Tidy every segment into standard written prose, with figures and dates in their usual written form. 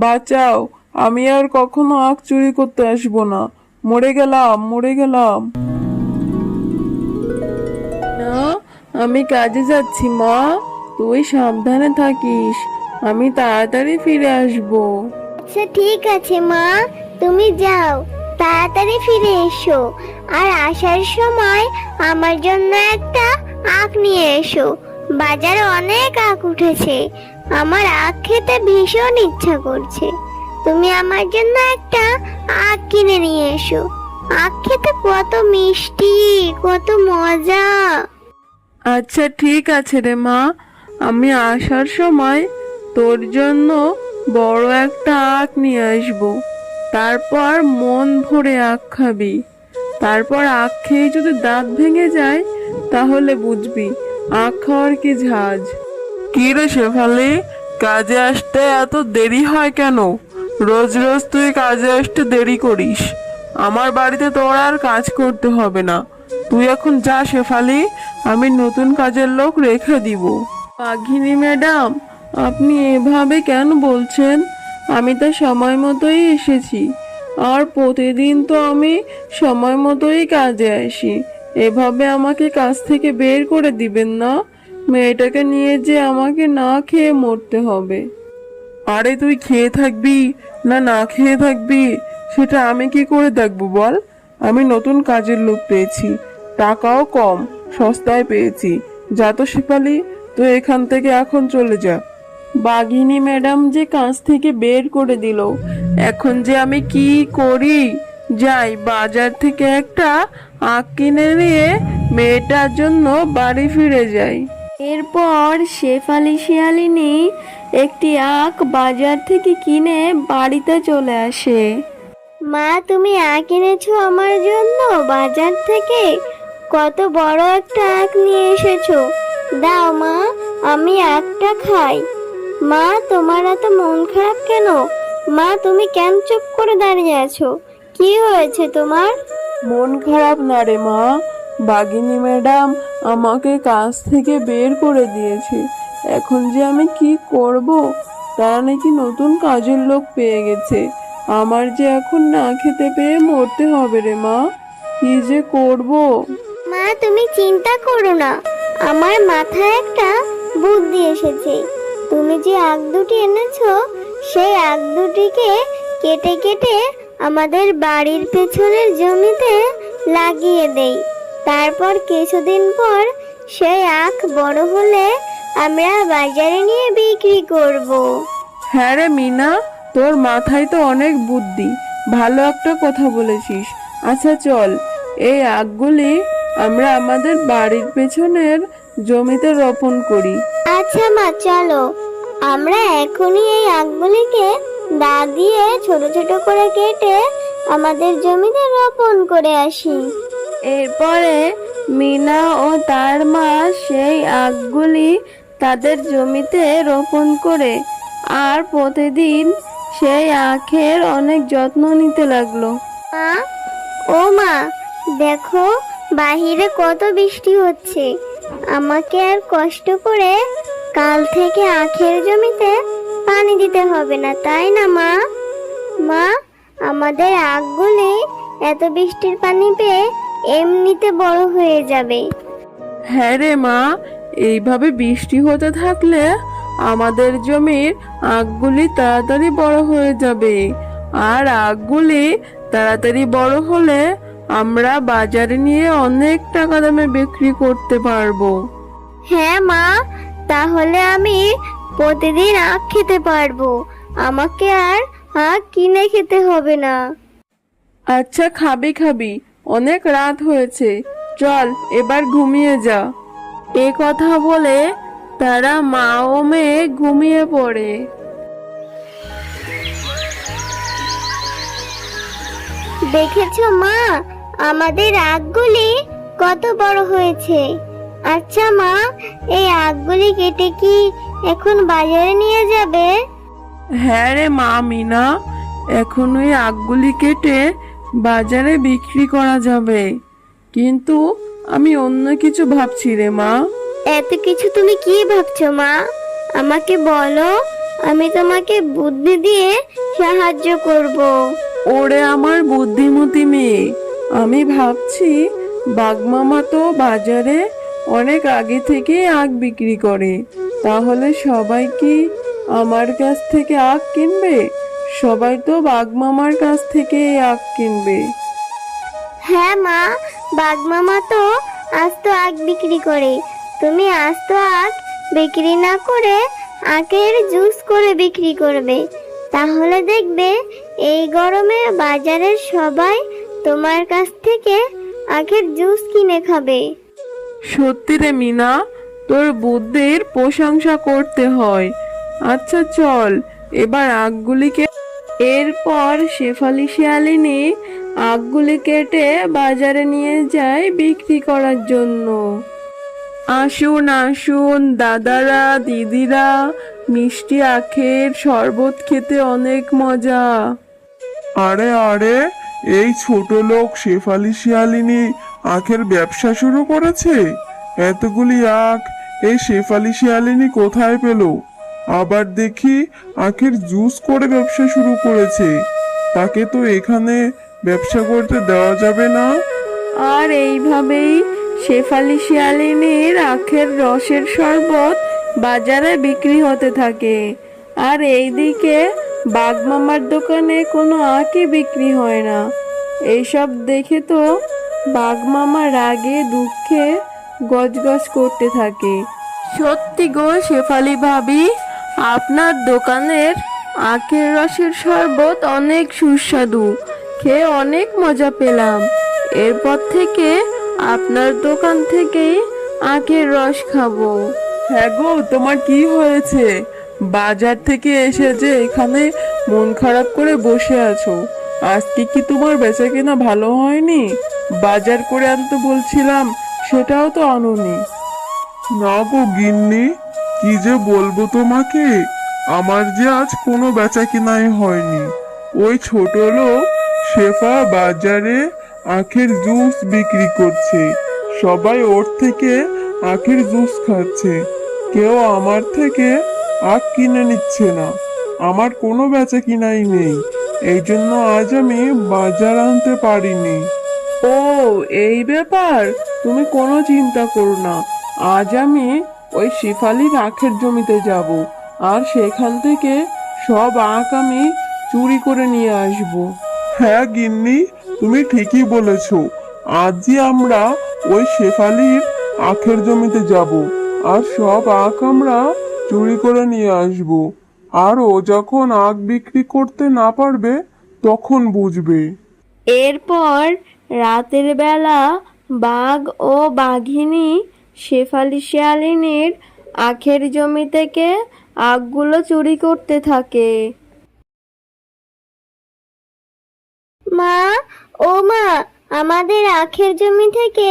বাঁচাও, আমি আর কখনো আখ চুরি করতে আসবো না। মরে গেলাম, মরে গেলাম। না, আমি কাজে যাচ্ছি মা, তুই সাবধানে থাকিস, আমি তাড়াতাড়ি ফিরে আসবো। আচ্ছা ঠিক আছে মা, তুমি যাও, তাড়াতাড়ি ফিরে এসো। আর আসার সময় আমার জন্য একটা আখ নিয়ে এসো। বাজারে অনেক আখ উঠেছে, আমার আখ খেতে ভীষণ ইচ্ছা করছে। তুমি আমার জন্য একটা আখ কিনে নিয়ে এসো। আখ খেতে কত মিষ্টি, কত মজা। আচ্ছা ঠিক আছে রে মা, আমি আসার সময় তোর জন্য বড় একটা আখ নিয়ে আসবো। তারপর মন ভরে আখ খাবি। তারপর আখ খেয়ে যদি দাঁত ভেঙে যায় তাহলে বুঝবি আখ খাওয়ার কি ঝাঁজ। কি রে শেফালি, কাজে আসতে এত দেরি হয় কেন? রোজ রোজ তুই কাজে আসতে দেরি করিস। আমার বাড়িতে তোর আর কাজ করতে হবে না। তুই এখন যা শেফালি, আমি নতুন কাজের লোক রেখে দিব। বাঘিনী ম্যাডাম, আপনি এভাবে কেন বলছেন? আমি তো সময় মতোই এসেছি, আর প্রতিদিন তো আমি সময় মতোই কাজে আসি। এভাবে আমাকে কাজ থেকে বের করে দিবেন না। মেয়েটাকে নিয়ে যে আমাকে না খেয়ে মরতে হবে। আরে তুই খেয়ে থাকবি না না খেয়ে থাকবি সেটা আমি কি করে দেখবো বল? আমি নতুন কাজের লোক পেয়েছি, টাকাও কম, সস্তায় পেয়েছি। যা তো শেফালি, তুই এখান থেকে এখন চলে যা। বাঘিনী ম্যাডাম যে কাজ থেকে বের করে দিল, এখন যে আমি কি করি? যাই বাজার থেকে একটা আখ কিনে নিয়ে মেয়েটার জন্য বাড়ি ফিরে যাই। এরপর শেফালি শিয়ালিনী একটি আখ বাজার থেকে কিনে বাড়িতে চলে আসে। মা, তুমি আখ এনেছো আমার জন্য বাজার থেকে? কত বড় একটা আখ নিয়ে এসেছো। দাও মা, আমি আখটা খাই। মা, তোমার এত মন খারাপ কেন? মা, তুমি কেন চুপ করে দাঁড়িয়ে আছো? কি হয়েছে তোমার? মন খারাপ না রে মা, বাঘিনী ম্যাডাম আমাকে কাজ থেকে বের করে দিয়েছে। এখন যে আমি কি করব? তারা নাকি নতুন কাজের লোক পেয়ে গেছে। আমার যে এখন না খেতে পেয়ে মরতে হবে রে মা, কি যে করব। মা, তুমি চিন্তা করো না, আমার মাথায় একটা বুদ্ধি এসেছে। তুমি যে আখ দুটি এনেছো, সেই আখ দুটিকে কেটে কেটে আমাদের বাড়ির পেছনের জমিতে লাগিয়ে দেই। তারপর কিছুদিন পর সেই আখ বড় হলে আমরা বাজারে নিয়ে বিক্রি করব। হ্যাঁ রে মিনা, তোর মাথায় তো অনেক বুদ্ধি, ভালো একটা কথা বলেছিস। আচ্ছা চল, এই আখগুলি আমরা আমাদের বাড়ির পেছনের জমিতে রোপণ করি। আচ্ছা মা, চলো আমরা এখনই এই আখগুলিকে দা দিয়ে ছোট ছোট করে কেটে আমাদের জমিতে রোপণ করে আসি। এরপরে মিনা ও তার মা সেই আখগুলি তাদের জমিতে রোপণ করে আর প্রতিদিন সেই আখের অনেক যত্ন নিতে লাগলো। মা, ও মা, দেখো বাহিরে কত বৃষ্টি হচ্ছে। আমাকে আর কষ্ট করে কাল থেকে আখের জমিতে পানি দিতে হবে না, তাই না মা? মা, আমাদের আখগুলি এত বৃষ্টির পানি পেয়ে এমনিতে বড় হয়ে যাবে। হ্যাঁ রে মা, এইভাবে বৃষ্টি হতে থাকলে আমাদের জমির আখগুলি তাড়াতাড়ি বড় হয়ে যাবে। আর আখগুলি তাড়াতাড়ি বড় হলে আমরা বাজারে নিয়ে অনেক টাকা দামে বিক্রি করতে পারবো। হ্যাঁ মা, তাহলে আমি প্রতিদিন আখ খেতে পারবো। আমাকে আর আখ কিনে খেতে হবে না। আচ্ছা খাবি খাবি, অনেক রাত হয়েছে, চল এবার ঘুমিয়ে যা। এ কথা বলে তারা মা ও মেয়ে ঘুমিয়ে পড়ে। দেখেছো মা, আমাদের আখগুলি কত বড় হয়েছে। আচ্ছা মা, এই আখগুলি কেটে কি এখন বাজারে নিয়ে যাবে? হ্যাঁ রে মা মিনা, এখন ওই আখগুলি কেটে বাজারে বিক্রি করা যাবে, কিন্তু আমি অন্য কিছু ভাবছি রে মা। এত কিছু তুমি কি ভাবছো মা? আমাকে বলো, আমি তোমাকে বুদ্ধি দিয়ে সাহায্য করব। ওরে আমার বুদ্ধিমতী মেয়ে, আমি ভাবছি বাগমামা তো বাজারে অনেক আগে থেকে আখ বিক্রি করে, তাহলে সবাই কি আমার কাছ থেকে আখ কিনবে? সবাই তো বাগমামার কাছ থেকে আখ কিনবে। হ্যাঁ মা, বাগমামা তো আস্ত আখ বিক্রি করে। তুমি আস্ত আখ বিক্রি না করে আখের জুস করে বিক্রি করবে, তাহলে দেখবে এই গরমে বাজারের সবাই তোমার কাছ থেকে আখের জুস কিনে খাবে। সত্যি রে মিনা, তোর বুদ্ধির প্রশংসা করতে হয়। আচ্ছা চল, এবার আখগুলিকে। এরপর শেফালি শিয়ালিনী আখগুলি কেটে বাজারে নিয়ে যায় বিক্রি করার জন্য। আসুন আসুন দাদারা দিদিরা, মিষ্টি আখের শরবত খেতে অনেক মজা। আরে আরে, এই ছোট লোক শেফালি শিয়ালিনী আখের ব্যবসা শুরু করেছে। এতগুলি আখ এই শেফালি শিয়ালিনী কোথায় পেল? আবার দেখি আখের জুস করে ব্যবসা শুরু করেছে। তাকে তো এখানে ব্যবসা করতে দেওয়া যাবে না। আর এইভাবেই শেফালি শিয়ালিনীর আখের রসের শরবত বাজারে বিক্রি হতে থাকে। আর এইদিকে বাগমামার দোকানে কোনো আখই বিক্রি হয় না। এইসব দেখে তো বাগমামা রাগে দুঃখে গজগজ করতে থাকে। সত্যি গো শেফালি ভাবি, আপনার দোকানের আখের রসের শরবত অনেক সুস্বাদু, খেয়ে অনেক মজা পেলাম। এরপর থেকে আপনার দোকান থেকেই আখের রস খাবো। হ্যাঁ গো, তোমার কি হয়েছে? বাজার থেকে এসে যে এখানে মন খারাপ করে বসে আছো, আজকে কি তোমার বেচাকেনা ভালো হয়নি? বাজার করে আনতে বলছিলাম, সেটাও তো আনোনি। না গো গিন্নি, কি যে বলবো তোমাকে, আমার যে আজ কোনো বেচা কিনাই হয়নি। ওই ছোট লোক শেফা বাজারে আখের জুস বিক্রি করছে, সবাই ওর থেকে আখের জুস খাচ্ছে, কেউ আমার থেকে আখ কিনে নিচ্ছে না। আমার কোনো বেচা কিনাই নেই, এই জন্য আজ আমি বাজার আনতে পারিনি। ও, এই ব্যাপার। তুমি কোনো চিন্তা করো না, আজ আমি ওই শেফালির আখের জমিতে যাব, আর সেখান থেকে সব আখ আমি চুরি করে নিয়ে আসব। হ্যাঁ গিন্নি, তুমি ঠিকই বলেছ। আজই আমরা ওই শেফালির আখের জমিতে যাব, আর সব আখ আমরা চুরি করে নিয়ে আসব। আর ও যখন আখ বিক্রি করতে না পারবে তখন বুঝবে। এরপর রাতের বেলা বাঘ ও বাঘিনী শেফালি শিয়ালিনীর আখের জমি থেকে আখগুলো চুরি করতে থাকে। মা, ও মা, আমাদের আখের জমি থেকে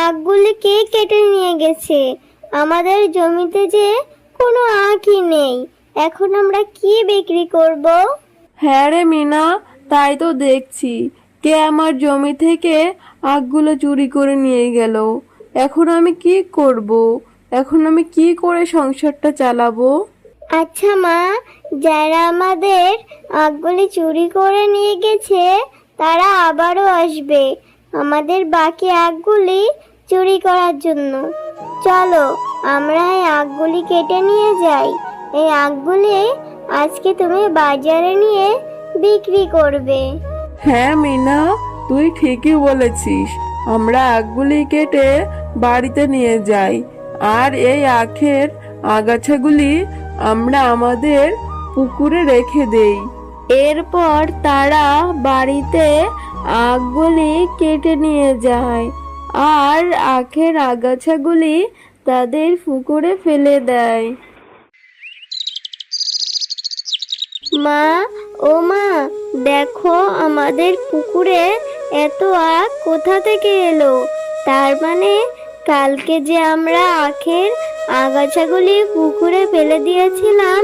আখগুলি কে কেটে নিয়ে গেছে? আমাদের জমিতে যে কোনো আখই নেই, এখন আমরা কি বিক্রি করব? হ্যাঁ রে মিনা, তাই তো দেখছি, কে আমার জমি থেকে আখগুলো চুরি করে নিয়ে গেল। এখন আমি কি করব? এখন আমি কি করে সংসারটা চালাবো? আচ্ছা মা, যারা আমাদের আখগুলি চুরি করে নিয়ে গেছে তারা আবারও আসবে আমাদের বাকি আখগুলি চুরি করার জন্য। চলো আমরা এই আখগুলি কেটে নিয়ে যাই। এই আখগুলি আজকে তুমি বাজারে নিয়ে বিক্রি করবে। হ্যাঁ মিনা, তুই ঠিকই বলেছিস, আমরা আখগুলি কেটে বাড়িতে নিয়ে যাই, আর এই আখের আগাছাগুলি আমরা আমাদের পুকুরে রেখে দেই। এরপর তারা বাড়িতে আখগুলি কেটে নিয়ে যায় আর আখের আগাছাগুলি তাদের পুকুরে ফেলে দেয়। মা, ও মা, দেখো আমাদের পুকুরে এত আখ কোথা থেকে এলো? তার মানে কালকে যে আমরা আখের আগাছাগুলি পুকুরে ফেলে দিয়েছিলাম,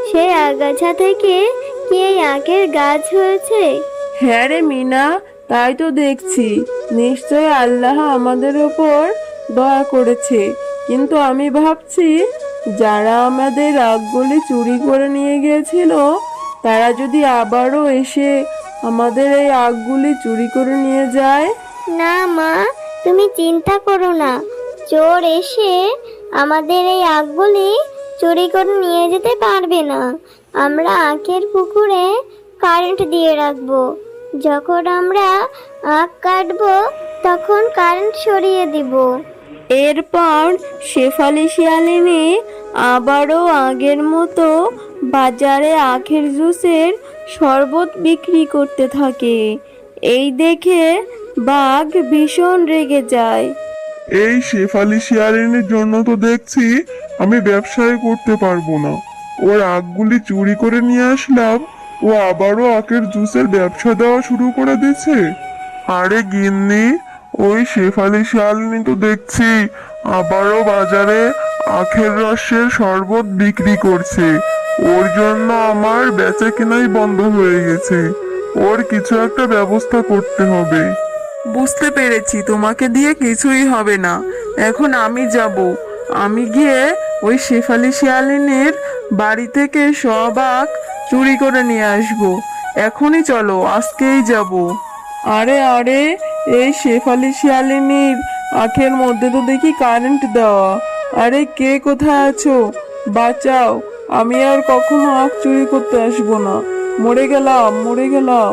সেই আগাছা থেকে কি এই আখের গাছ হয়েছে? হ্যাঁ রে মিনা, তাই তো দেখছি, নিশ্চয় আল্লাহ আমাদের ওপর দয়া করেছে। কিন্তু আমি ভাবছি যারা আমাদের আখগুলি চুরি করে নিয়ে গিয়েছিল তারা যদি আবারও এসে আমাদের এই আখগুলি চুরি করে নিয়ে যায়? না মা, তুমি চিন্তা করো না। চোর এসে আমাদের এই আখগুলি চুরি করে নিয়ে যেতে পারবে না। আমরা আখের পুকুরে কারেন্ট দিয়ে রাখবো। যখন আমরা আখ কাটবো তখন কারেন্ট সরিয়ে দিব। এরপর শেফালি শিয়ালিনী আবারও আগের মতো বাজারে আখের জুসের শরবত বিক্রি করতে থাকে। এই দেখে বাঘ ভীষণ রেগে যায়। এই শেফালি শিয়ালিনীর জন্য তো দেখছি আমি ব্যবসায় করতে পারবো না। ওর আখগুলি চুরি করে নিয়ে আসলাম, ও আবারও আখের জুসের ব্যবসা দেওয়া শুরু করে দিয়েছে। আরে গিন্নি, ওই শেফালি শিয়ালিনী তো দেখছি আবারও বাজারে আখের রসের শরবত বিক্রি করছে। ওর জন্য আমার বেচা কেনাই বন্ধ হয়ে গেছে। ওর কিছু একটা ব্যবস্থা করতে হবে। বুঝতে পেরেছি, তোমাকে দিয়ে কিছুই হবে না। এখন আমি যাব, আমি গিয়ে ওই শেফালি শিয়ালিনীর বাড়ি থেকে সব আখ চুরি করে নিয়ে আসবো। এখনই চলো, আজকেই যাব। আরে আরে, এই শেফালি শিয়ালিনীর আখের মধ্যে তো দেখি কারেন্ট দেওয়া। আরে কে কোথায় আছো? বাঁচাও, আমি আর কখনো আখ চুরি করতে আসবো না। মরে গেলাম, মরে গেলাম।